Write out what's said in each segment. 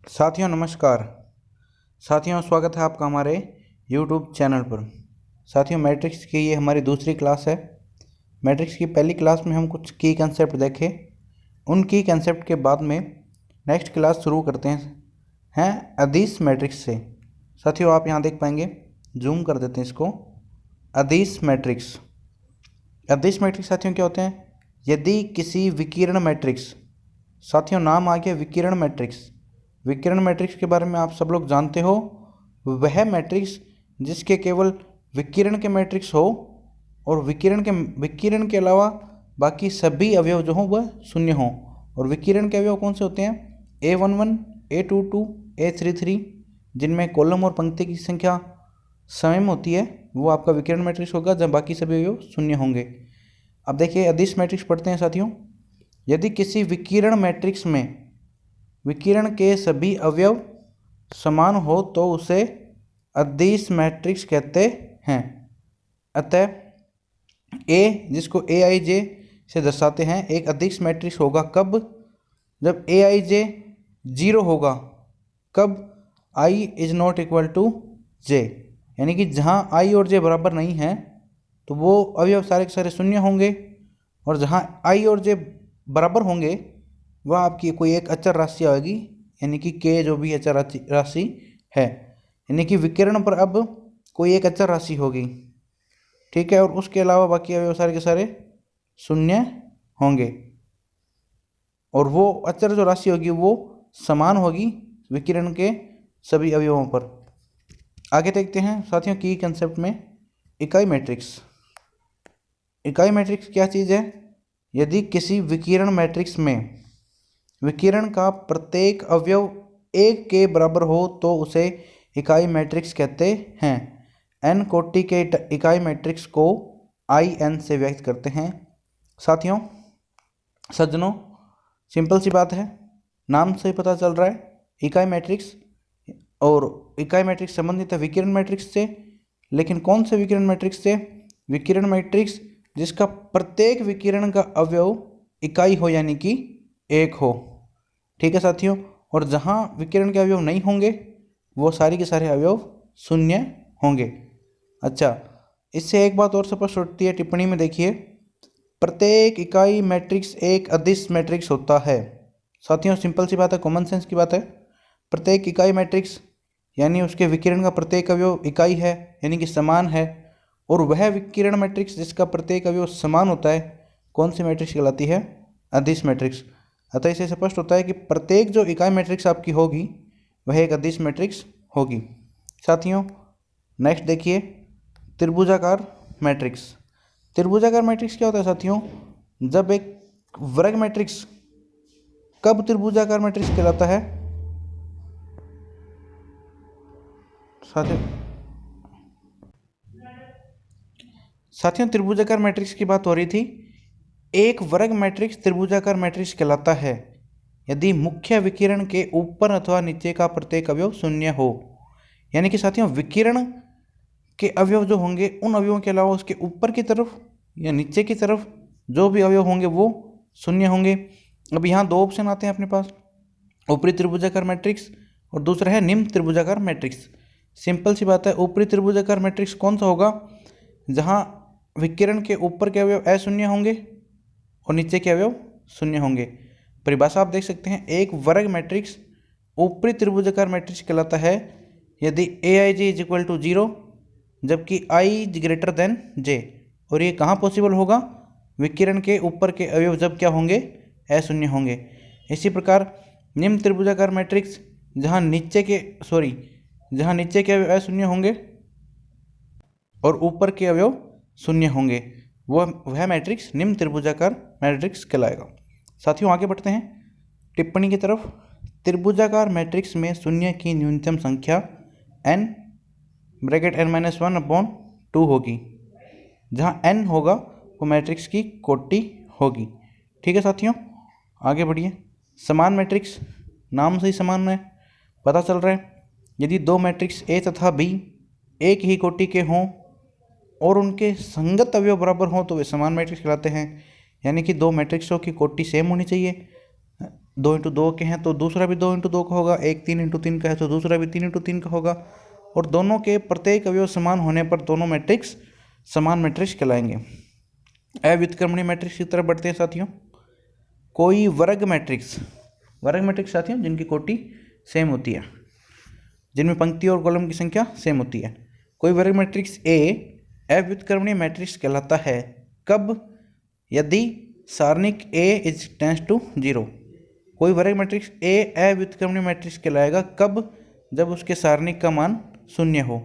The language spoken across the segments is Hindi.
साथियों नमस्कार। साथियों स्वागत है आपका हमारे YouTube चैनल पर। साथियों मैट्रिक्स की ये हमारी दूसरी क्लास है। मैट्रिक्स की पहली क्लास में हम कुछ की कंसेप्ट देखे। उन की कंसेप्ट के बाद में नेक्स्ट क्लास शुरू करते हैं अदिश मैट्रिक्स से। साथियों आप यहाँ देख पाएंगे, जूम कर देते हैं इसको। अदिश मैट्रिक्स। अदिश मैट्रिक्स साथियों क्या होते हैं? यदि किसी विकिरण मैट्रिक्स, साथियों नाम आ गया विकिरण मैट्रिक्स। विकिरण मैट्रिक्स के बारे में आप सब लोग जानते हो। वह मैट्रिक्स जिसके केवल विकिरण के मैट्रिक्स हो और विकिरण के अलावा बाकी सभी अवयव जो हों वह शून्य हों। और विकिरण के अवयव कौन से होते हैं? A11, A22, A33, जिनमें कॉलम और पंक्ति की संख्या सम होती है, वो आपका विकिरण मैट्रिक्स होगा, जब बाकी सभी अवयव शून्य होंगे। अब देखिए अदिश मैट्रिक्स पढ़ते हैं साथियों। यदि किसी विकिरण मैट्रिक्स में विकिरण के सभी अवयव समान हो तो उसे अदिश मैट्रिक्स कहते हैं। अतः A, जिसको Aij से दर्शाते हैं, एक अदिश मैट्रिक्स होगा कब? जब Aij 0 होगा। कब? I is not equal to j, यानी कि जहाँ I और j बराबर नहीं है तो वो अवयव सारे के सारे शून्य होंगे, और जहाँ I और j बराबर होंगे वह आपकी कोई एक अचर राशि आएगी, यानी कि k जो भी अचर राशि है, यानी कि विकिरण पर अब कोई एक अचर राशि होगी, ठीक है। और उसके अलावा बाकी अवयव सारे के सारे शून्य होंगे, और वो अचर जो राशि होगी वो समान होगी विकिरण के सभी अवयवों पर। आगे देखते हैं साथियों की कंसेप्ट में इकाई मैट्रिक्स। इकाई मैट्रिक्स क्या चीज़ है? यदि किसी विकिरण मैट्रिक्स में विकिरण का प्रत्येक अवयव 1 के बराबर हो तो उसे इकाई मैट्रिक्स कहते हैं। n कोटि के इकाई मैट्रिक्स को In से व्यक्त करते हैं। साथियों सज्जनों, सिंपल सी बात है, नाम से ही पता चल रहा है इकाई मैट्रिक्स, और इकाई मैट्रिक्स संबंधित है विकिरण मैट्रिक्स से। लेकिन कौन से विकिरण मैट्रिक्स से? विकिरण मैट्रिक्स जिसका प्रत्येक विकिरण का अवयव इकाई हो, यानी कि 1 हो, ठीक है साथियों। और जहाँ विकिरण के अवयव नहीं होंगे वो सारी के सारे अवयव शून्य होंगे। अच्छा, इससे एक बात और स्पष्ट होती है, टिप्पणी में देखिए, प्रत्येक इकाई मैट्रिक्स एक अदिश मैट्रिक्स होता है। साथियों सिंपल सी बात है, कॉमन सेंस की बात है। प्रत्येक इकाई मैट्रिक्स यानी उसके विकिरण का प्रत्येक अवयव इकाई है, यानी कि समान है, और वह विकिरण मैट्रिक्स जिसका प्रत्येक अवयव समान होता है कौन सी मैट्रिक्स कहलाती है? अदिश मैट्रिक्स। अतः इसे स्पष्ट होता है कि प्रत्येक जो इकाई मैट्रिक्स आपकी होगी वह एक अदिश मैट्रिक्स होगी। साथियों नेक्स्ट देखिए त्रिभुजाकार मैट्रिक्स। त्रिभुजाकार मैट्रिक्स क्या होता है साथियों? जब एक वर्ग मैट्रिक्स, कब त्रिभुजाकार मैट्रिक्स कहलाता है साथियों त्रिभुजाकार मैट्रिक्स की बात हो रही थी। एक वर्ग मैट्रिक्स त्रिभुजाकार मैट्रिक्स कहलाता है यदि मुख्य विकिरण के ऊपर अथवा नीचे का प्रत्येक अवयव शून्य हो। यानी कि साथियों विकिरण के अवयव जो होंगे उन अवयवों के अलावा उसके ऊपर की तरफ या नीचे की तरफ जो भी अवयव होंगे वो शून्य होंगे। अब यहाँ दो ऑप्शन आते हैं अपने पास, ऊपरी त्रिभुजाकार मैट्रिक्स और दूसरा है निम्न त्रिभुजाकार मैट्रिक्स। सिंपल सी बात है, ऊपरी त्रिभुजाकार मैट्रिक्स कौन सा होगा? जहाँ विकिरण के ऊपर के अवयव अशून्य होंगे और नीचे के अवयव शून्य होंगे। परिभाषा आप देख सकते हैं, एक वर्ग मैट्रिक्स ऊपरी त्रिभुजाकार मैट्रिक्स कहलाता है यदि Aij इज इक्वल टू 0 जबकि I is greater than j। और ये कहाँ पॉसिबल होगा? विकिरण के ऊपर के अवयव जब क्या होंगे? अशून्य होंगे। इसी प्रकार निम्न त्रिभुजाकार मैट्रिक्स जहाँ नीचे के अवयव अशून्य होंगे और ऊपर के अवयव शून्य होंगे, वह मैट्रिक्स निम्न त्रिभुजाकार मैट्रिक्स कहलाएगा। साथियों आगे बढ़ते हैं टिप्पणी की तरफ। त्रिभुजाकार मैट्रिक्स में शून्य की न्यूनतम संख्या n ब्रैकेट n-1/2 होगी। जहाँ n होगा वो मैट्रिक्स की कोटि होगी, ठीक है साथियों। आगे बढ़िए। समान मैट्रिक्स, नाम से ही समान है, पता चल रहा है। यदि दो मैट्रिक्स A तथा B एक ही कोटि के हों और उनके संगत अवयव बराबर हों तो वे समान मैट्रिक्स कहलाते हैं। यानी कि दो मैट्रिक्सों की कोटि सेम होनी चाहिए, 2 × 2 के हैं तो दूसरा भी 2 × 2 का होगा, एक 3 × 3 का है तो दूसरा भी 3 × 3 का होगा, और दोनों के प्रत्येक अवयव समान होने पर दोनों मैट्रिक्स समान मैट्रिक्स कहलाएंगे। अव्युत्क्रमणीय मैट्रिक्स की तरफ बढ़ते हैं साथियों। कोई वर्ग मैट्रिक्स साथियों जिनकी कोटि सेम होती है, जिनमें पंक्ति और कॉलम की संख्या सेम होती है। कोई वर्ग मैट्रिक्स ए अव्युत्क्रमणीय मैट्रिक्स कहलाता है कब? यदि सारणिक A इज टेंस टू 0। कोई वर्ग मैट्रिक्स ए अव्युत्क्रमणीय मैट्रिक्स कहलाएगा कब? जब उसके सारणिक का मान 0 हो।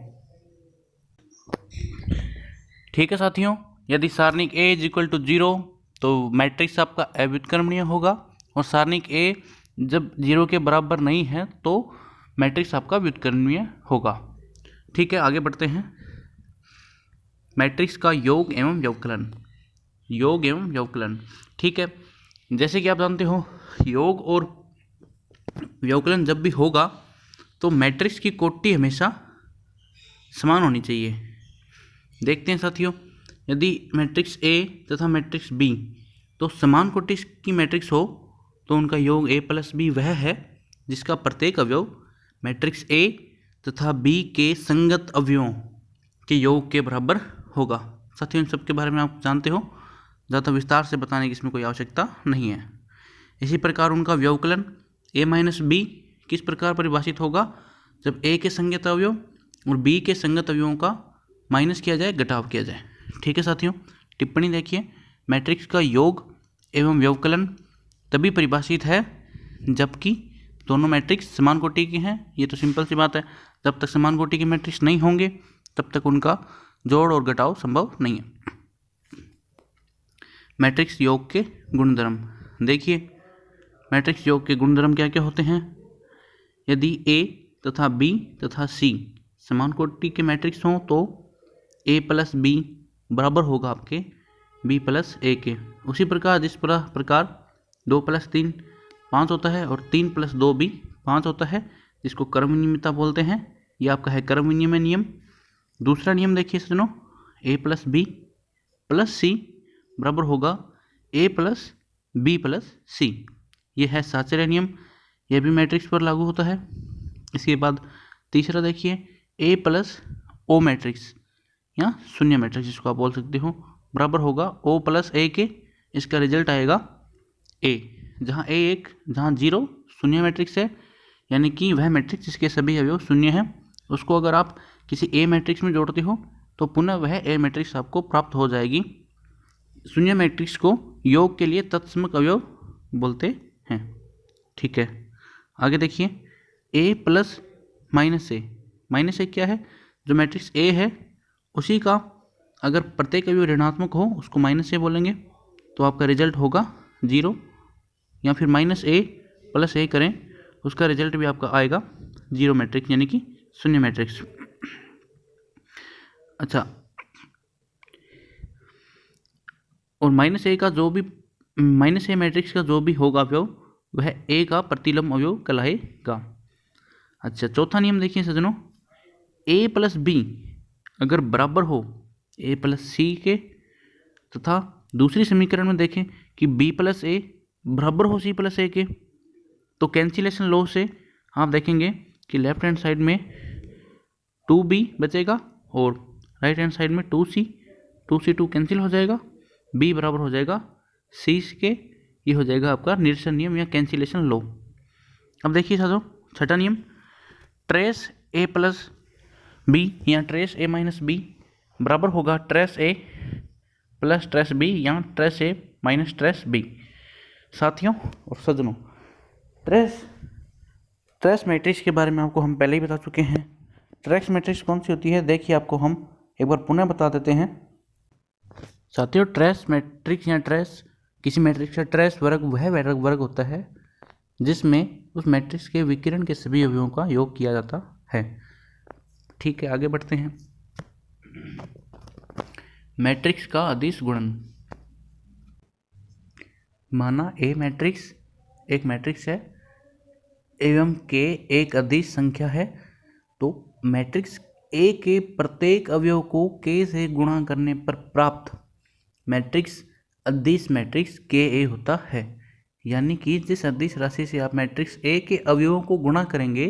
ठीक है साथियों, यदि सारणिक A इज इक्वल टू 0 तो मैट्रिक्स आपका अव्युत्क्रमणीय होगा, और सारणिक A जब 0 के बराबर नहीं है तो मैट्रिक्स आपका व्युत्क्रमणीय होगा। ठीक है, आगे बढ़ते हैं। मैट्रिक्स का योग एवं व्यवकलन। ठीक है, जैसे कि आप जानते हो योग और व्यवकलन जब भी होगा तो मैट्रिक्स की कोटि हमेशा समान होनी चाहिए। देखते हैं साथियों, यदि मैट्रिक्स A तथा मैट्रिक्स B तो समान कोटि की मैट्रिक्स हो तो उनका योग A + B वह है जिसका प्रत्येक अवयव मैट्रिक्स A तथा B के संगत अवयवों के योग के बराबर होगा। साथियों, इन सब के बारे में आप जानते हो, ज़्यादा विस्तार से बताने की इसमें कोई आवश्यकता नहीं है। इसी प्रकार उनका व्यवकलन A - B किस प्रकार परिभाषित होगा? जब A के संगत अवयव और B के संगत अवयवों का माइनस किया जाए, घटाव किया जाए। ठीक है साथियों, टिप्पणी देखिए, मैट्रिक्स का योग एवं व्यवकलन तभी परिभाषित है जबकि दोनों मैट्रिक्स समान कोटि के हैं। ये तो सिंपल सी बात है, जब तक समान कोटि के मैट्रिक्स नहीं होंगे तब तक उनका जोड़ और घटाव संभव नहीं है। मैट्रिक्स योग के गुणधर्म देखिए, मैट्रिक्स योग के गुणधर्म क्या क्या होते हैं? यदि A तथा B तथा C समान कोटि के मैट्रिक्स हों तो A + B बराबर होगा आपके B + A के। उसी प्रकार जिस प्रकार 2 + 3 5 होता है और 3 + 2 भी 5 होता है, जिसको कर्म विनिमयता बोलते हैं। यह आपका है कर्म विनिमय नियम। दूसरा नियम देखिए सुनो, A + B + C बराबर होगा A + B + C। यह है साचर्य नियम, यह भी मैट्रिक्स पर लागू होता है। इसके बाद तीसरा देखिए, A + O मैट्रिक्स या शून्य मैट्रिक्स जिसको आप बोल सकते हो, बराबर होगा O + A के। इसका रिजल्ट आएगा A, जहाँ जहाँ 0 शून्य मैट्रिक्स है, यानी कि वह मैट्रिक्स जिसके सभी अवयव शून्य हैं, उसको अगर आप किसी A मैट्रिक्स में जोड़ते हो तो पुनः वह A मैट्रिक्स आपको प्राप्त हो जाएगी। शून्य मैट्रिक्स को योग के लिए तत्समक अवयव बोलते हैं। ठीक है, आगे देखिए, A + -A क्या है? जो मैट्रिक्स A है उसी का अगर प्रत्येक अवयव ऋणात्मक हो उसको -A बोलेंगे, तो आपका रिजल्ट होगा 0, या फिर -A + A करें उसका रिजल्ट भी आपका आएगा 0 मैट्रिक्स, यानी कि शून्य मैट्रिक्स। अच्छा, और -A का जो भी -A मैट्रिक्स का जो भी होगा अवयव वह A का प्रतिलोम अवयव कहलाएगा। अच्छा, चौथा नियम देखिए सज्जनों, A + B अगर बराबर हो A + C के, तथा दूसरी समीकरण में देखें कि B + A बराबर हो C + A के, तो कैंसिलेशन लॉ से आप देखेंगे कि लेफ्ट हैंड साइड में 2B बचेगा और राइट हैंड साइड में 2C कैंसिल हो जाएगा, B बराबर हो जाएगा C के। ये हो जाएगा आपका निरसन नियम या कैंसिलेशन लॉ। अब देखिए साथियों, छठा नियम, ट्रेस A + B या ट्रेस A - B बराबर होगा ट्रेस A + ट्रेस B या ट्रेस A - ट्रेस B। साथियों और सज्जनों, ट्रेस मैट्रिक्स के बारे में आपको हम पहले ही बता चुके हैं। ट्रेस मैट्रिक्स कौन सी होती है, देखिए आपको हम एक बार पुनः बता देते हैं। साथियों, ट्रेस मैट्रिक्स या ट्रेस किसी मैट्रिक्स का ट्रेस वर्ग वह वर्ग होता है जिसमें उस मैट्रिक्स के विकिरण के सभी अवयवों का योग किया जाता है। ठीक है, आगे बढ़ते हैं। मैट्रिक्स का अदिश गुणन। माना A मैट्रिक्स एक मैट्रिक्स है एवं K एक अदिश संख्या है, तो मैट्रिक्स A के प्रत्येक अवयव को K से गुणा करने पर प्राप्त मैट्रिक्स अदिश मैट्रिक्स KA होता है। यानी कि जिस अदिश राशि से आप मैट्रिक्स ए के अवयवों को गुणा करेंगे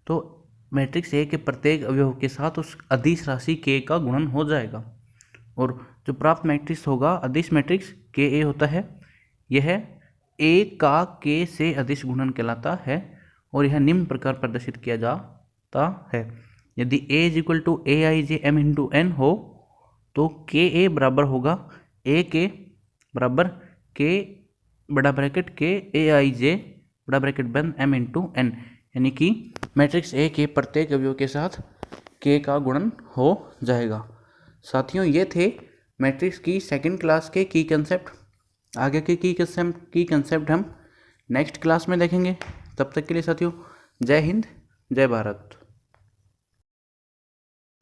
तो मैट्रिक्स ए के प्रत्येक अवयव के साथ उस अदिश राशि के का गुणन हो जाएगा और जो प्राप्त मैट्रिक्स होगा अदिश मैट्रिक्स के ए होता है, यह ए का के से अदिश गुणन कहलाता है और यह निम्न प्रकार प्रदर्शित किया जाता है। यदि A is equal to A I J M into N हो तो के ए बराबर होगा ए के बराबर के बड़ा ब्रैकेट के ए आई जे बड़ा ब्रैकेट बंद एम इंटू एन, यानी कि मैट्रिक्स ए के प्रत्येक अवयव के साथ के का गुणन हो जाएगा। साथियों, ये थे मैट्रिक्स की सेकंड क्लास के की कंसेप्ट। आगे के की कंसेप्ट हम नेक्स्ट क्लास में देखेंगे। तब तक के लिए साथियों, जय हिंद, जय भारत।